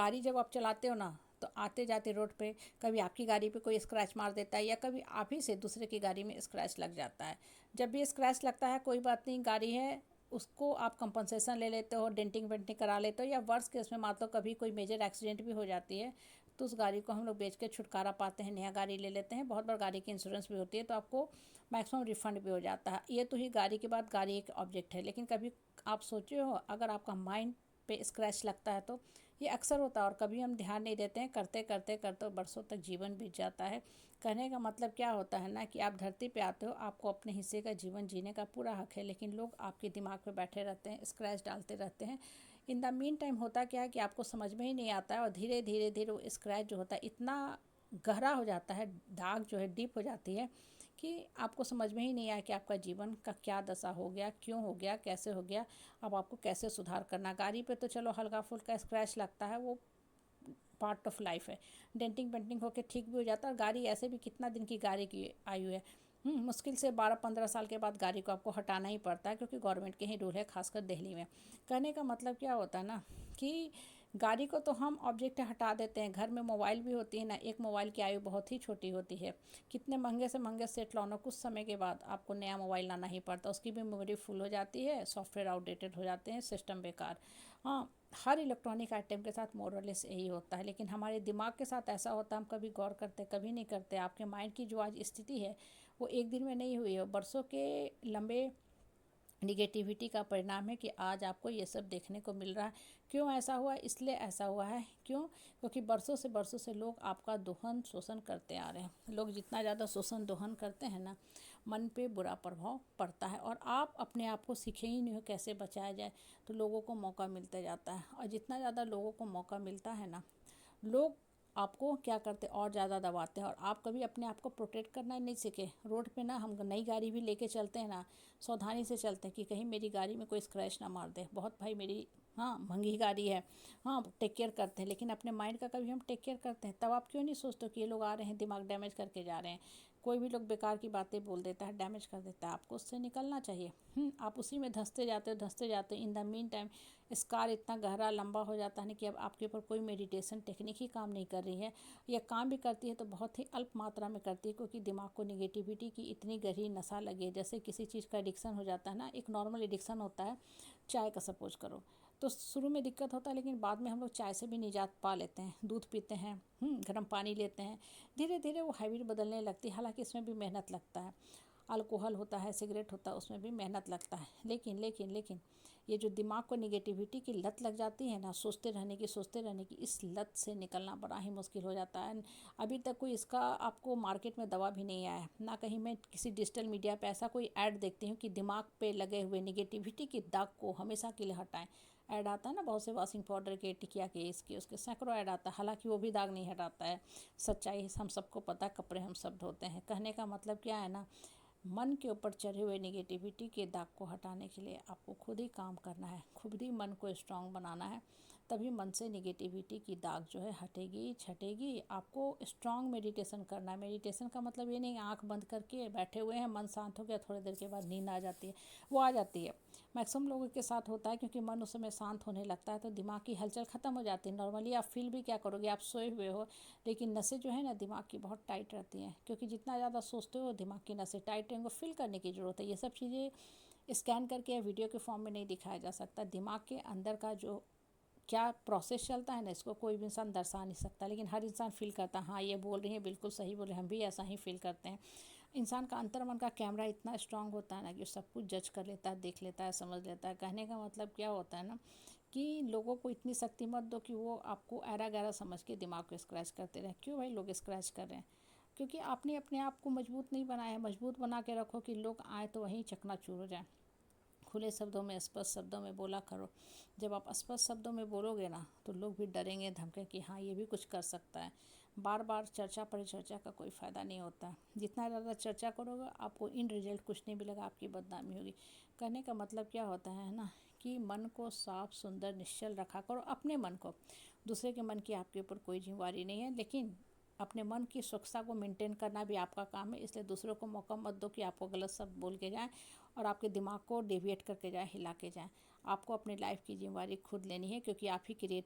गाड़ी जब आप चलाते हो ना, तो आते जाते रोड पे कभी आपकी गाड़ी पे कोई स्क्रैच मार देता है, या कभी आप ही से दूसरे की गाड़ी में स्क्रैच लग जाता है। जब भी स्क्रैच लगता है, कोई बात नहीं, गाड़ी है, उसको आप कंपनसेशन ले लेते हो, डेंटिंग वेंटिंग करा लेते हो, या वर्स्ट केस में मान लो कभी कोई मेजर एक्सीडेंट भी हो जाती है, तो उस गाड़ी को हम लोग बेच के छुटकारा पाते हैं, नया गाड़ी ले लेते हैं। बहुत बार गाड़ी की इंश्योरेंस भी होती है, तो आपको मैक्सिमम रिफंड भी हो जाता है। ये तो ही गाड़ी के बाद गाड़ी एक ऑब्जेक्ट है, लेकिन कभी आप सोचे हो अगर आपका माइंड पे स्क्रैच लगता है तो ये अक्सर होता है, और कभी हम ध्यान नहीं देते हैं, करते करते करते बरसों तक जीवन बीत जाता है। कहने का मतलब क्या होता है ना, कि आप धरती पे आते हो, आपको अपने हिस्से का जीवन जीने का पूरा हक है, लेकिन लोग आपके दिमाग पे बैठे रहते हैं, स्क्रैच डालते रहते हैं। इन द मीन टाइम होता क्या है कि आपको समझ में ही नहीं आता है, और धीरे धीरे धीरे वो स्क्रैच जो होता है इतना गहरा हो जाता है, दाग जो है डीप हो जाती है, कि आपको समझ में ही नहीं आया कि आपका जीवन का क्या दशा हो गया, क्यों हो गया, कैसे हो गया, अब आपको कैसे सुधार करना। गाड़ी पे तो चलो हल्का फुल्का स्क्रैच लगता है, वो पार्ट ऑफ लाइफ है, डेंटिंग पेंटिंग होके ठीक भी हो जाता है। और गाड़ी ऐसे भी कितना दिन की गाड़ी की आयु है, मुश्किल से 12-15 साल के बाद गाड़ी को आपको हटाना ही पड़ता है, क्योंकि गवर्नमेंट के ही रूल है, खासकर दिल्ली में। कहने का मतलब क्या होता है ना, कि गाड़ी को तो हम ऑब्जेक्ट हटा देते हैं, घर में मोबाइल भी होती है ना, एक मोबाइल की आयु बहुत ही छोटी होती है। कितने महंगे से महंगे सेट लाना, कुछ समय के बाद आपको नया मोबाइल लाना ही पड़ता है, उसकी भी मेमोरी फुल हो जाती है, सॉफ्टवेयर आउटडेटेड हो जाते हैं, सिस्टम बेकार। हाँ, हर इलेक्ट्रॉनिक आइटम के साथ मोरलेस यही होता है, लेकिन हमारे दिमाग के साथ ऐसा होता है, हम कभी गौर करते कभी नहीं करते। आपके माइंड की जो आज स्थिति है, वो एक दिन में नहीं हुई है, बरसों के लंबे निगेटिविटी का परिणाम है कि आज आपको ये सब देखने को मिल रहा है। क्यों ऐसा हुआ? इसलिए ऐसा हुआ है, क्यों? क्योंकि बरसों से लोग आपका दोहन शोषण करते आ रहे हैं। लोग जितना ज़्यादा शोषण दोहन करते हैं ना, मन पे बुरा प्रभाव पड़ता है, और आप अपने आप को सीखे ही नहीं हो कैसे बचाया जाए, तो लोगों को मौका मिलता जाता है, और जितना ज़्यादा लोगों को मौका मिलता है ना, लोग आपको क्या करते और ज़्यादा दबाते हैं, और आप कभी अपने आप को प्रोटेक्ट करना ही नहीं सीखे। रोड पे ना हम नई गाड़ी भी लेके चलते हैं ना, सावधानी से चलते हैं कि कहीं मेरी गाड़ी में कोई स्क्रैच ना मार दे। बहुत भाई मेरी, हाँ, महंगी गाड़ी है, हाँ, टेक केयर करते हैं, लेकिन अपने माइंड का कभी हम टेक केयर करते हैं? तब आप क्यों नहीं सोचते कि ये लोग आ रहे हैं दिमाग डैमेज करके जा रहे हैं। कोई भी लोग बेकार की बातें बोल देता है, डैमेज कर देता है, आपको उससे निकलना चाहिए। आप उसी में धंसते जाते हो। In the mean time scar इतना गहरा लंबा हो जाता है ना, कि अब आपके ऊपर कोई मेडिटेशन टेक्निक ही काम नहीं कर रही है, या काम भी करती है तो बहुत ही अल्प मात्रा में करती है, क्योंकि दिमाग को निगेटिविटी की इतनी गहरी नशा लगी है। जैसे किसी चीज़ का एडिक्शन हो जाता है ना, एक नॉर्मल एडिक्शन होता है चाय का, सपोज करो, तो शुरू में दिक्कत होता है, लेकिन बाद में हम लोग चाय से भी निजात पा लेते हैं, दूध पीते हैं, गर्म पानी लेते हैं, धीरे धीरे वो हैबिट बदलने लगती है। हालांकि इसमें भी मेहनत लगता है, अल्कोहल होता है, सिगरेट होता है, उसमें भी मेहनत लगता है, लेकिन लेकिन लेकिन ये जो दिमाग को निगेटिविटी की लत लग जाती है ना, सोचते रहने की, इस लत से निकलना बड़ा ही मुश्किल हो जाता है। अभी तक कोई इसका आपको मार्केट में दवा भी नहीं आया है ना, कहीं मैं किसी डिजिटल मीडिया पे ऐसा कोई ऐड देखती हूँ कि दिमाग पे लगे हुए निगेटिविटी की दाग को हमेशा के लिए हटाएं। ऐड आता है ना बहुत से, वॉशिंग पाउडर के, टिकिया के, इसके उसके सैकड़ों ऐड आता है, हालांकि वो भी दाग नहीं हटाता है। सच्चाई हम सबको पता है, कपड़े हम सब धोते हैं। कहने का मतलब क्या है ना, मन के ऊपर चढ़े हुए निगेटिविटी के दाग को हटाने के लिए आपको खुद ही काम करना है, खुद ही मन को स्ट्रांग बनाना है, तभी मन से निगेटिविटी की दाग जो है हटेगी, छटेगी। आपको स्ट्रांग मेडिटेशन करना है। मेडिटेशन का मतलब ये नहीं आंख बंद करके बैठे हुए हैं, मन शांत हो गया, थोड़ी देर के बाद नींद आ जाती है, वो आ जाती है। मैक्सिमम लोगों के साथ होता है, क्योंकि मन उस समय शांत होने लगता है, तो दिमाग की हलचल ख़त्म हो जाती है। नॉर्मली आप फील भी क्या करोगे, आप सोए हुए हो, लेकिन नसें जो है ना दिमाग की बहुत टाइट रहती हैं, क्योंकि जितना ज़्यादा सोचते हो दिमाग की नसें टाइट रहेंगे, फील करने की ज़रूरत है। ये सब चीज़ें स्कैन करके या वीडियो के फॉर्म में नहीं दिखाया जा सकता। दिमाग के अंदर का जो क्या प्रोसेस चलता है ना, इसको कोई भी इंसान दर्शा नहीं सकता, लेकिन हर इंसान फील करता है, हाँ ये बोल रही है बिल्कुल सही बोल रहे हैं, हम भी ऐसा ही फील करते हैं। इंसान का अंतर मन का कैमरा इतना स्ट्रांग होता है ना, कि सब कुछ जज कर लेता है, देख लेता है, समझ लेता है। कहने का मतलब क्या होता है ना, कि लोगों को इतनी शक्ति मत दो कि वो आपको ऐरा गैरा समझ के दिमाग को स्क्रैच करते रहे। क्यों भाई लोग स्क्रैच कर रहे हैं? क्योंकि आपने अपने आप को मजबूत नहीं बनाया है। मजबूत बना के रखो कि लोग आए तो वहीं चकनाचूर हो जाए। खुले शब्दों में, स्पष्ट शब्दों में बोला करो। जब आप स्पष्ट शब्दों में बोलोगे ना, तो लोग भी डरेंगे, धमकेंगे कि हाँ ये भी कुछ कर सकता है। बार बार चर्चा परिचर्चा का कोई फ़ायदा नहीं होता है। जितना ज़्यादा चर्चा करोगे आपको इन रिजल्ट कुछ नहीं मिलेगा, आपकी बदनामी होगी। कहने का मतलब क्या होता है ना, कि मन को साफ सुंदर निश्चल रखा करो, अपने मन को। दूसरे के मन की आपके ऊपर कोई जिम्मेवारी नहीं है, लेकिन अपने मन की स्वच्छता को मेंटेन करना भी आपका काम है। इसलिए दूसरों को मौका मत दो कि आपको गलत शब्द बोल के जाएं, और आपके दिमाग को डेविएट करके जाएं, हिला के जाएं। आपको अपनी लाइफ की जिम्मेवारी खुद लेनी है, क्योंकि आप ही क्रिएटर